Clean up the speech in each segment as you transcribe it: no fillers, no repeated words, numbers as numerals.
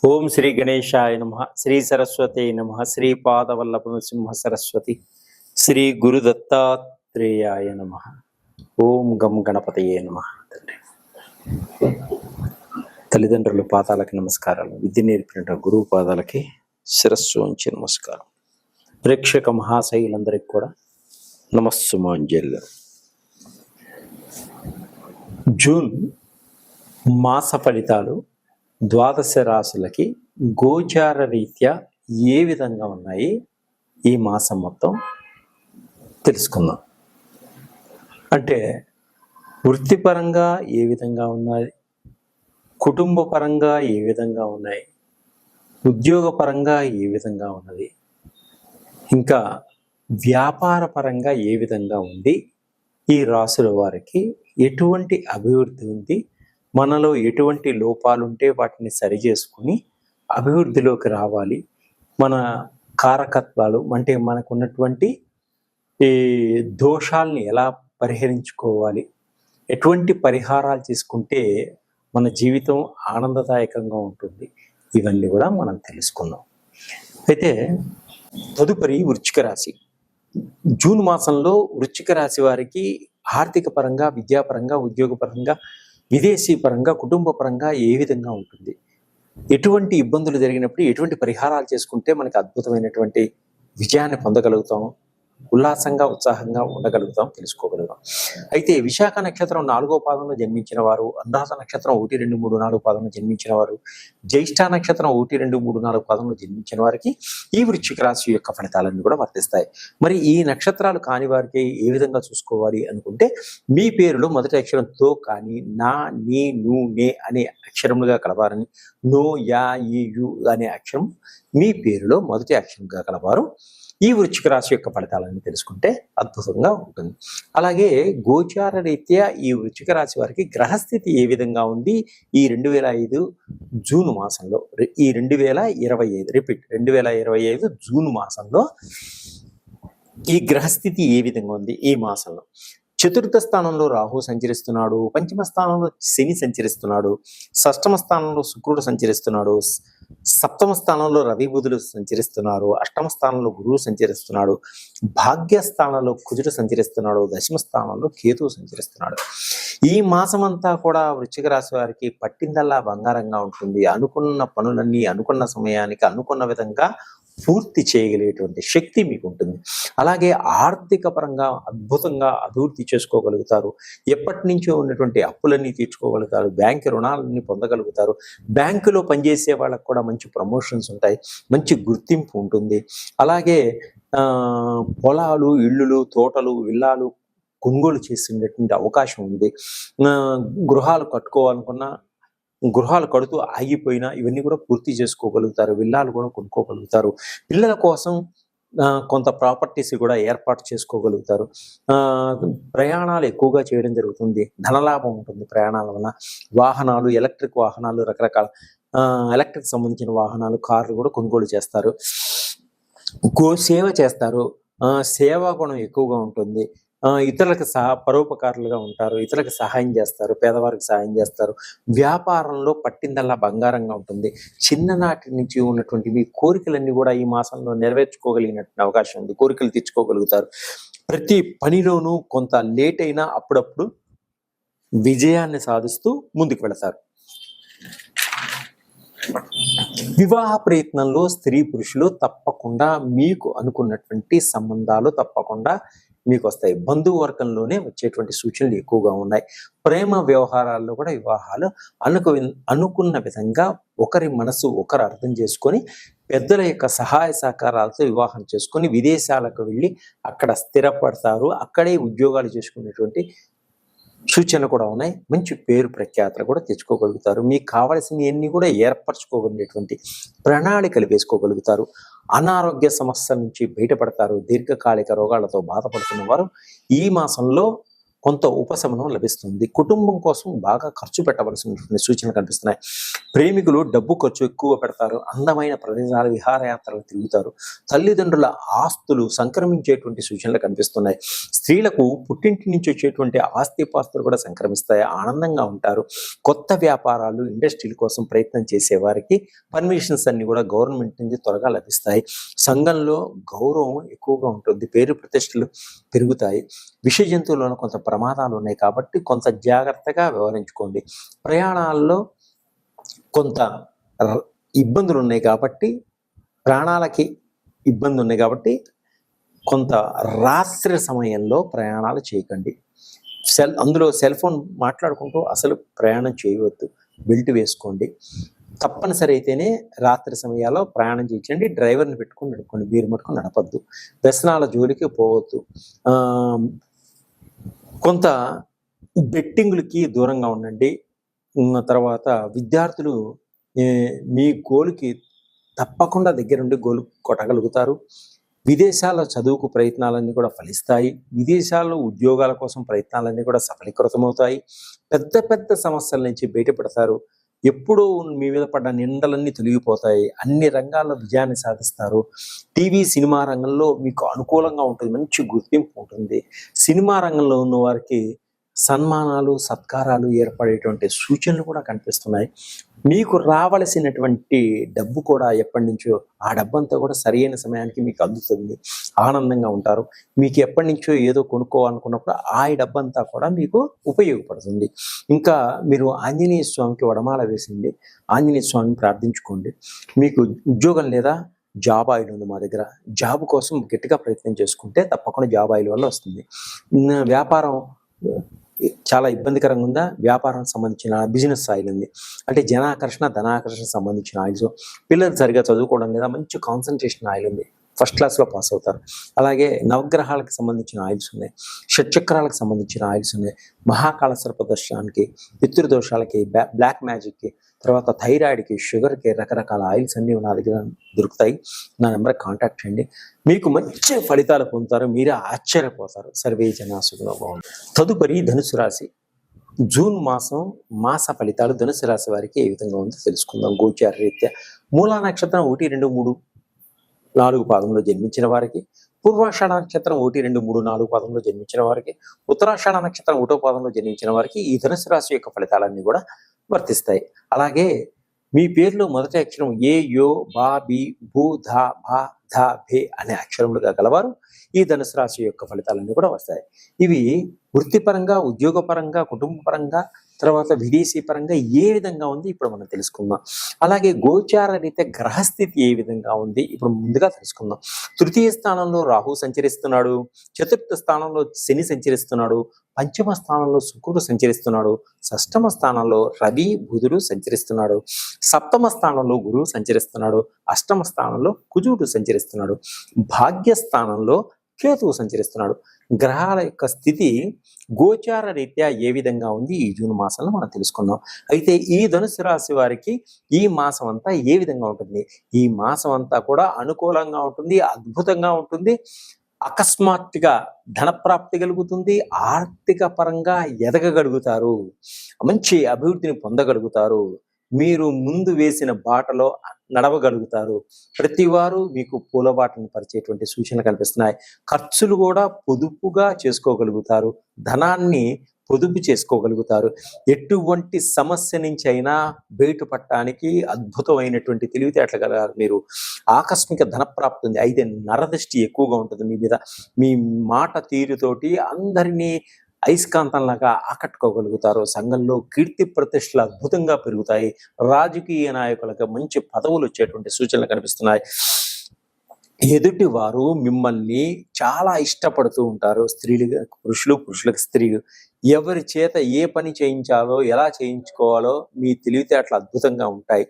ఓం శ్రీ గణేశాయ నమ, శ్రీ సరస్వతి నమ, శ్రీ పాదవల్లభ నృసింహ సరస్వతి, శ్రీ గురు దత్తాత్రేయాయ నమ. ఓం గం గణపతయే నమ. తల్లిదండ్రుల పాదాలకి నమస్కారాలు, విద్య నేర్పిన గురువు పాదాలకి శిరస్సు ఉంచి నమస్కారం. ప్రేక్షక మహాశైలందరికీ కూడా నమస్సుమాంజలి. జూన్ మాస ఫలితాలు ద్వాదశ రాశులకి గోచార రీత్యా ఏ విధంగా ఉన్నాయి ఈ మాసం మొత్తం తెలుసుకుందాం. అంటే వృత్తిపరంగా ఏ విధంగా ఉన్నాయి, కుటుంబ పరంగా ఏ విధంగా ఉన్నాయి, ఉద్యోగ పరంగా ఏ విధంగా ఉన్నది, ఇంకా వ్యాపార పరంగా ఏ విధంగా ఉంది, ఈ రాశుల వారికి ఎటువంటి అభివృద్ధి ఉంది, మనలో ఎటువంటి లోపాలుంటే వాటిని సరిచేసుకుని అభివృద్ధిలోకి రావాలి, మన కారకత్వాలు అంటే మనకున్నటువంటి ఈ దోషాలని ఎలా పరిహరించుకోవాలి, ఎటువంటి పరిహారాలు చేసుకుంటే మన జీవితం ఆనందదాయకంగా ఉంటుంది, ఇవన్నీ కూడా మనం తెలుసుకుందాం. అయితే తదుపరి వృశ్చిక రాశి. జూన్ మాసంలో వృశ్చిక రాశి వారికి ఆర్థిక పరంగా, విద్యాపరంగా, ఉద్యోగపరంగా, విదేశీ పరంగా, కుటుంబ పరంగా ఏ విధంగా ఉంటుంది, ఎటువంటి ఇబ్బందులు జరిగినప్పుడు ఎటువంటి పరిహారాలు చేసుకుంటే మనకి అద్భుతమైనటువంటి విజయాన్ని పొందగలుగుతాం, ఉల్లాసంగా ఉత్సాహంగా ఉండగలుగుతాం, తెలుసుకోగలుగుతాం. అయితే విశాఖ నక్షత్రం 4వ పాదంలో జన్మించిన వారు, అనురాధ నక్షత్రం 1, 2, 3, 4 పాదంలో జన్మించిన వారు, జ్యేష్ఠ నక్షత్రం 1, 2, 3, 4 పాదంలో జన్మించిన వారికి ఈ వృశ్చిక రాశి యొక్క ఫలితాలన్నీ కూడా వర్తిస్తాయి. మరి ఈ నక్షత్రాలు కాని వారికి ఏ విధంగా చూసుకోవాలి అనుకుంటే, మీ పేరులో మొదటి అక్షరం తో కానీ, నా, నీ, ను, నే అనే అక్షరములుగా కలవారని, నో, యా, ఈ, యు అనే అక్షరం మీ పేరులో మొదటి అక్షరంగా కలవారు ఈ వృశ్చిక రాశి యొక్క ఫలితాలను తెలుసుకుంటే అద్భుతంగా ఉంటుంది. అలాగే గోచార రీత్యా ఈ వృశ్చిక రాశి వారికి గ్రహస్థితి ఏ విధంగా ఉంది ఈ 2005 జూన్ మాసంలో, ఈ 2025 జూన్ మాసంలో ఈ గ్రహస్థితి ఏ విధంగా ఉంది ఈ మాసంలో. చతుర్థ స్థానంలో రాహు సంచరిస్తున్నాడు, పంచమ స్థానంలో శని సంచరిస్తున్నాడు, షష్టమ స్థానంలో శుక్రుడు సంచరిస్తున్నాడు, సప్తమ స్థానంలో రవి బుధులు సంచరిస్తున్నారు, అష్టమ స్థానంలో గురువు సంచరిస్తున్నాడు, భాగ్యస్థానంలో కుజుడు సంచరిస్తున్నాడు, దశమ స్థానంలో కేతువు సంచరిస్తున్నాడు. ఈ మాసం అంతా కూడా వృశ్చిక రాశి వారికి పట్టిందల్లా బంగారంగా ఉంటుంది. అనుకున్న పనులన్నీ అనుకున్న సమయానికి అనుకున్న విధంగా పూర్తి చేయగలిగేటువంటి శక్తి మీకు ఉంటుంది. అలాగే ఆర్థిక పరంగా అద్భుతంగా అభివృద్ధి చేసుకోగలుగుతారు. ఎప్పటి నుంచో ఉన్నటువంటి అప్పులన్నీ తీర్చుకోగలుగుతారు, బ్యాంకు రుణాలన్నీ పొందగలుగుతారు, బ్యాంకులో పనిచేసే వాళ్ళకు కూడా మంచి ప్రమోషన్స్ ఉంటాయి, మంచి గుర్తింపు ఉంటుంది. అలాగే పొలాలు, ఇళ్ళులు, తోటలు, విల్లాలు కొనుగోలు చేసేటటువంటి అవకాశం ఉంది. గృహాలు కట్టుకోవాలనుకున్న, గృహాలు కడుతూ ఆగిపోయినా ఇవన్నీ కూడా పూర్తి చేసుకోగలుగుతారు, విల్లాలు కూడా కొనుక్కోగలుగుతారు, పిల్లల కోసం కొంత ప్రాపర్టీస్ కూడా ఏర్పాటు చేసుకోగలుగుతారు. ప్రయాణాలు ఎక్కువగా చేయడం జరుగుతుంది, ధనలాభం ఉంటుంది ప్రయాణాల వలన. వాహనాలు, ఎలక్ట్రిక్ వాహనాలు, రకరకాల ఎలక్ట్రిక్ సంబంధించిన వాహనాలు, కార్లు కూడా కొనుగోలు చేస్తారు. సేవ చేస్తారు, సేవా గుణం ఎక్కువగా ఉంటుంది. ఇతరులకు పరోపకారులుగా ఉంటారు, ఇతరులకు సహాయం చేస్తారు, పేదవారికి సహాయం చేస్తారు. వ్యాపారంలో పట్టిందల్లా బంగారంగా ఉంటుంది. చిన్ననాటి నుంచి ఉన్నటువంటి మీ కోరికలన్నీ కూడా ఈ మాసంలో నెరవేర్చుకోగలిగినటువంటి అవకాశం ఉంది, కోరికలు తెచ్చుకోగలుగుతారు. ప్రతి పనిలోనూ కొంత లేట్ అయినా అప్పుడప్పుడు విజయాన్ని సాధిస్తూ ముందుకు వెళతారు. వివాహ ప్రయత్నంలో స్త్రీ పురుషులు తప్పకుండా మీకు అనుకున్నటువంటి సంబంధాలు తప్పకుండా మీకు వస్తాయి. బంధువర్గంలోనే వచ్చేటువంటి సూచనలు ఎక్కువగా ఉన్నాయి. ప్రేమ వ్యవహారాల్లో కూడా వివాహాలు అనుకున్న విధంగా ఒకరి మనసు ఒకరు అర్థం చేసుకొని పెద్దల యొక్క సహాయ సహకారాలతో వివాహం చేసుకొని విదేశాలకు వెళ్ళి అక్కడ స్థిరపడతారు, అక్కడే ఉద్యోగాలు చేసుకునేటువంటి సూచనలు కూడా ఉన్నాయి. మంచి పేరు ప్రఖ్యాతలు కూడా తెచ్చుకోగలుగుతారు. మీకు కావలసినవన్నీ కూడా ఏర్పరచుకోగలిగేటువంటి ప్రణాళికలు వేసుకోగలుగుతారు. అనారోగ్య సమస్యల నుంచి బయటపడతారు. దీర్ఘకాలిక రోగాలతో బాధపడుతున్న వారు ఈ మాసంలో కొంత ఉపశమనం లభిస్తుంది. కుటుంబం కోసం బాగా ఖర్చు పెట్టవలసినటువంటి సూచనలు కనిపిస్తున్నాయి. ప్రేమికులు డబ్బు ఖర్చు ఎక్కువ పెడతారు. అందమైన ప్రదేశాలు, విహారయాత్రలు తిరుగుతారు. తల్లిదండ్రుల ఆస్తులు సంక్రమించేటువంటి సూచనలు కనిపిస్తున్నాయి. స్త్రీలకు పుట్టింటి నుంచి వచ్చేటువంటి ఆస్తిపాస్తులు కూడా సంక్రమిస్తాయి. ఆనందంగా ఉంటారు. కొత్త వ్యాపారాలు, ఇండస్ట్రీల కోసం ప్రయత్నం చేసేవారికి పర్మిషన్స్ అన్ని కూడా గవర్నమెంట్ నుంచి త్వరగా లభిస్తాయి. సంఘంలో గౌరవం ఎక్కువగా ఉంటుంది. పేరు ప్రతిష్టలు పెరుగుతాయి. విష జంతువులను కొంత ప్రమాదాలు ఉన్నాయి కాబట్టి కొంత జాగ్రత్తగా వ్యవహరించుకోండి. ప్రయాణాల్లో కొంత ఇబ్బందులు ఉన్నాయి కాబట్టి, ప్రాణాలకి ఇబ్బంది ఉన్నాయి కాబట్టి కొంత రాత్రి సమయంలో ప్రయాణాలు చేయకండి. అందులో సెల్ ఫోన్ మాట్లాడుకుంటూ అసలు ప్రయాణం చేయవద్దు. బెల్ట్ వేసుకోండి. తప్పనిసరి అయితేనే రాత్రి సమయాల్లో ప్రయాణం చేయించండి. డ్రైవర్ని పెట్టుకుని నడుపుకోండి. మీరు మటుకు నడపద్దు. వ్యసనాల జోలికి పోవద్దు. కొంత బెట్టింగులకి దూరంగా ఉండండి. తర్వాత విద్యార్థులు మీ గోలుకి తప్పకుండా దగ్గరుండి గోలు కొట్టగలుగుతారు. విదేశాల్లో చదువుకు ప్రయత్నాలన్నీ కూడా ఫలిస్తాయి. విదేశాల్లో ఉద్యోగాల కోసం ప్రయత్నాలన్నీ కూడా సఫలీకృతమవుతాయి. పెద్ద పెద్ద సమస్యల నుంచి బయటపడతారు. ఎప్పుడూ మీ మీద పడ్డ నిందలన్నీ తొలగిపోతాయి. అన్ని రంగాల్లో విజయాన్ని సాధిస్తారు. టీవీ, సినిమా రంగంలో మీకు అనుకూలంగా ఉంటుంది. మంచి గుర్తింపు ఉంటుంది. సినిమా రంగంలో ఉన్న వారికి సన్మానాలు, సత్కారాలు ఏర్పడేటువంటి సూచనలు కూడా కనిపిస్తున్నాయి. మీకు రావలసినటువంటి డబ్బు కూడా ఎప్పటి నుంచో ఆ డబ్బంతా కూడా సరైన సమయానికి మీకు అందుతుంది. ఆనందంగా ఉంటారు. మీకు ఎప్పటి నుంచో ఏదో కొనుక్కోవాలనుకున్నప్పుడు ఆ డబ్బంతా కూడా మీకు ఉపయోగపడుతుంది. ఇంకా మీరు ఆంజనేయ స్వామికి వడమాల వేసింది. ఆంజనేయ స్వామిని ప్రార్థించుకోండి. మీకు ఉద్యోగం లేదా జాబ్ ఆయిల్ ఉంది మా దగ్గర. జాబ్ కోసం గట్టిగా ప్రయత్నం చేసుకుంటే తప్పకుండా జాబ్ ఆయిల్ వల్ల వస్తుంది. వ్యాపారం చాలా ఇబ్బందికరంగా ఉందా? వ్యాపారం సంబంధించిన బిజినెస్ ఆయిల్ ఉంది. అంటే జనాకర్షణ, ధనాకర్షణ సంబంధించిన ఆయిల్స్. పిల్లలు సరిగా చదువుకోవడం లేదా మంచి కాన్సన్ట్రేషన్ ఆయిల్ ఉంది. ఫస్ట్ క్లాస్లో పాస్ అవుతారు. అలాగే నవగ్రహాలకు సంబంధించిన ఆయిల్స్ ఉన్నాయి. షట్చక్రాలకు సంబంధించిన ఆయిల్స్ ఉన్నాయి. మహాకాళ సర్పదర్శనానికి, పితృదోషాలకి, బ్లాక్ మ్యాజిక్కి, తర్వాత థైరాయిడ్కి, షుగర్కి రకరకాల ఆయిల్స్ అన్నీ నా దగ్గర దొరుకుతాయి. నా నెంబర్కి కాంటాక్ట్ చేయండి. మీకు మంచి ఫలితాలు పొందుతారు. మీరే ఆశ్చర్యపోతారు. సర్వే జనా సుఖినో భవంతు. తదుపరి ధనుసు రాశి. జూన్ మాస ఫలితాలు ధనుసు రాశి వారికి ఏ విధంగా ఉందో తెలుసుకుందాం. గోచార రీత్యా మూలా నక్షత్రం 1, 2, 3, 4 పాదంలో జన్మించిన వారికి, పూర్వాషాఢ నక్షత్రం 1, 2, 3, 4 పాదంలో జన్మించిన వారికి, ఉత్తరాషాఢ నక్షత్రం 1వ పాదంలో జన్మించిన వారికి ఈ ధనుసు రాశి యొక్క ఫలితాలన్నీ కూడా వర్తిస్తాయి. అలాగే మీ పేరులో మొదటి అక్షరం ఏ, యో, బా, బి, భూ, ధా, భా, ధా, భే అనే అక్షరములుగా గలవారు ఈ ధనుసు రాశి యొక్క ఫలితాలన్నీ కూడా వస్తాయి. ఇవి వృత్తిపరంగా, ఉద్యోగపరంగా, కుటుంబపరంగా, తర్వాత విదేశీ పరంగా ఏ విధంగా ఉంది ఇప్పుడు మనం తెలుసుకుందాం. అలాగే గోచార రీత్యా గ్రహస్థితి ఏ విధంగా ఉంది ఇప్పుడు ముందుగా తెలుసుకుందాం. తృతీయ స్థానంలో రాహు సంచరిస్తున్నాడు. చతుర్థ స్థానంలో శని సంచరిస్తున్నాడు. పంచమ స్థానంలో శుక్రుడు సంచరిస్తున్నాడు. షష్టమ స్థానంలో రవి, బుధుడు సంచరిస్తున్నాడు. సప్తమ స్థానంలో గురువు సంచరిస్తున్నాడు. అష్టమ స్థానంలో కుజుడు సంచరిస్తున్నాడు. భాగ్యస్థానంలో కేతువు సంచరిస్తున్నాడు. గ్రహాల యొక్క స్థితి గోచార రీత్యా ఏ విధంగా ఉంది ఈ జూన్ మాసంలో మనం తెలుసుకున్నాం. అయితే ఈ ధనుసు రాశి వారికి ఈ మాసం అంతా ఏ విధంగా ఉంటుంది? ఈ మాసం అంతా కూడా అనుకూలంగా ఉంటుంది, అద్భుతంగా ఉంటుంది. అకస్మాత్తుగా ధనప్రాప్తి కలుగుతుంది. ఆర్థిక పరంగా ఎదగగలుగుతారు. మంచి అభివృద్ధిని పొందగలుగుతారు. మీరు ముందు వేసిన బాటలో నడవగలుగుతారు. ప్రతి వారు మీకు పూలబాటను పరిచేటువంటి సూచనలు కనిపిస్తున్నాయి. ఖర్చులు కూడా పొదుపుగా చేసుకోగలుగుతారు. ధనాన్ని పొదుపు చేసుకోగలుగుతారు. ఎటువంటి సమస్య నుంచి అయినా బయటపడటానికి అద్భుతమైనటువంటి తెలివితేటలు కలగాలి. మీరు ఆకస్మిక ధనప్రాప్తి ఉంది. అయితే నరదృష్టి ఎక్కువగా ఉంటుంది మీ మీద. మీ మాట తీరుతోటి అందరినీ అయస్కాంతంలాగా ఆకట్టుకోగలుగుతారు. సంఘంలో కీర్తి ప్రతిష్టలు అద్భుతంగా పెరుగుతాయి. రాజకీయ నాయకులకు మంచి పదవులు వచ్చేటువంటి సూచనలు కనిపిస్తున్నాయి. ఎదుటి వారు మిమ్మల్ని చాలా ఇష్టపడుతూ ఉంటారు. స్త్రీలుగా పురుషులు, పురుషులకు స్త్రీలు. ఎవరి చేత ఏ పని చేయించాలో, ఎలా చేయించుకోవాలో మీ తెలివితేటలు అద్భుతంగా ఉంటాయి.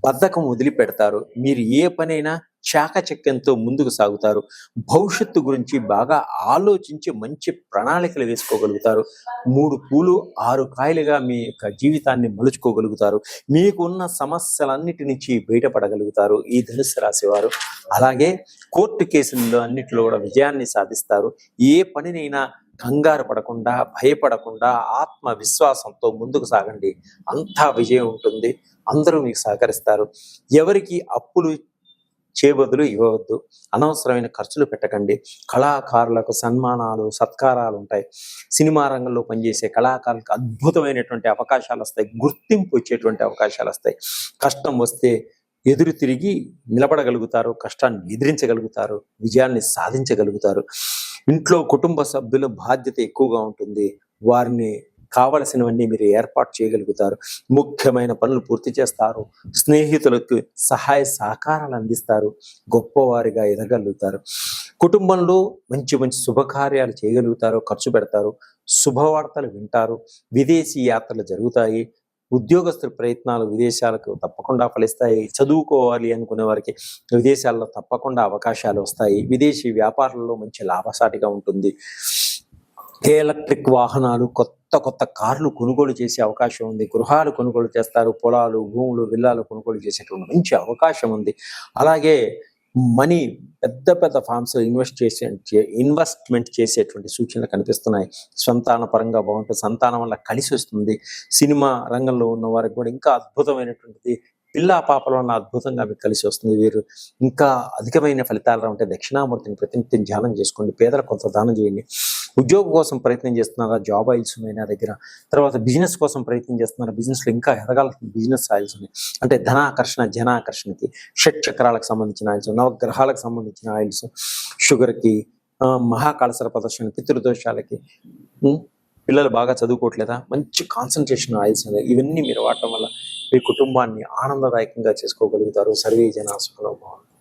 బద్ధకం వదిలిపెడతారు. మీరు ఏ పనైనా చాకచక్యంతో ముందుకు సాగుతారు. భవిష్యత్తు గురించి బాగా ఆలోచించి మంచి ప్రణాళికలు వేసుకోగలుగుతారు. 3 పూలు 6 కాయలుగా మీ యొక్క జీవితాన్ని మలుచుకోగలుగుతారు. మీకున్న సమస్యలన్నిటి నుంచి బయటపడగలుగుతారు ఈ ధనుసు రాశి వారు. అలాగే కోర్టు కేసుల్లో అన్నిటిలో కూడా విజయాన్ని సాధిస్తారు. ఏ పనినైనా కంగారు పడకుండా, భయపడకుండా, ఆత్మవిశ్వాసంతో ముందుకు సాగండి. అంతా విజయం ఉంటుంది. అందరూ మీకు సహకరిస్తారు. ఎవరికి అప్పులు చేయబదులు ఇవ్వవద్దు. అనవసరమైన ఖర్చులు పెట్టకండి. కళాకారులకు సన్మానాలు, సత్కారాలు ఉంటాయి. సినిమా రంగంలో పనిచేసే కళాకారులకు అద్భుతమైనటువంటి అవకాశాలు వస్తాయి. గుర్తింపు వచ్చేటువంటి అవకాశాలు వస్తాయి. కష్టం వస్తే ఎదురు తిరిగి నిలబడగలుగుతారు. కష్టాన్ని ఎదిరించగలుగుతారు. విజయాన్ని సాధించగలుగుతారు. ఇంట్లో కుటుంబ సభ్యుల బాధ్యత ఎక్కువగా ఉంటుంది. వారిని కావలసినవన్నీ మీరు ఏర్పాటు చేయగలుగుతారు. ముఖ్యమైన పనులు పూర్తి చేస్తారు. స్నేహితులకు సహాయ సహకారాలు అందిస్తారు. గొప్పవారిగా ఎదగలుగుతారు. కుటుంబంలో మంచి మంచి శుభకార్యాలు చేయగలుగుతారు. ఖర్చు పెడతారు. శుభవార్తలు వింటారు. విదేశీ యాత్రలు జరుగుతాయి. ఉద్యోగస్తుల ప్రయత్నాలు విదేశాలకు తప్పకుండా ఫలిస్తాయి. చదువుకోవాలి అనుకునే వారికి విదేశాల్లో తప్పకుండా అవకాశాలు వస్తాయి. విదేశీ వ్యాపారాల్లో మంచి లాభసాటిగా ఉంటుంది. ఎలక్ట్రిక్ వాహనాలు, కొత్త కొత్త కార్లు కొనుగోలు చేసే అవకాశం ఉంది. గృహాలు కొనుగోలు చేస్తారు. పొలాలు, భూములు, విల్లాలు కొనుగోలు చేసేటువంటి మంచి అవకాశం ఉంది. అలాగే మనీ పెద్ద పెద్ద ఫార్మ్స్ ఇన్వెస్ట్మెంట్ చేసేటువంటి సూచనలు కనిపిస్తున్నాయి. సంతాన పరంగా బాగుంటుంది. సంతానం వల్ల కలిసి వస్తుంది. సినిమా రంగంలో ఉన్న వారికి కూడా ఇంకా అద్భుతమైనటువంటిది. పిల్లా పాపల వల్ల అద్భుతంగా మీకు కలిసి వస్తుంది. వీరు ఇంకా అధికమైన ఫలితాలు ఉంటే దక్షిణామూర్తిని ప్రతినిత్యం ధ్యానం చేసుకోండి. పేదలకు కొంత దానం చేయండి. ఉద్యోగం కోసం ప్రయత్నం చేస్తున్నారా? జాబ్ ఆయిల్స్ ఉన్నాయి నా దగ్గర. తర్వాత బిజినెస్ కోసం ప్రయత్నం చేస్తున్నారా? బిజినెస్లో ఇంకా ఎదగాల్సిన బిజినెస్ ఆయిల్స్ ఉన్నాయి. అంటే ధనాకర్షణ, జనాకర్షణకి, షట్ చక్రాలకు సంబంధించిన ఆయిల్స్, నవగ్రహాలకు సంబంధించిన ఆయిల్స్, షుగర్కి, మహాకాళసర ప్రదర్శన, పితృదోషాలకి, పిల్లలు బాగా చదువుకోవట్లేదా? మంచి కాన్సన్ట్రేషన్ ఆయిల్స్ ఉన్నాయి. ఇవన్నీ మీరు వాడటం వల్ల మీ కుటుంబాన్ని ఆనందదాయకంగా చేసుకోగలుగుతారు. సర్వే జనా సుఖినో భవంతు.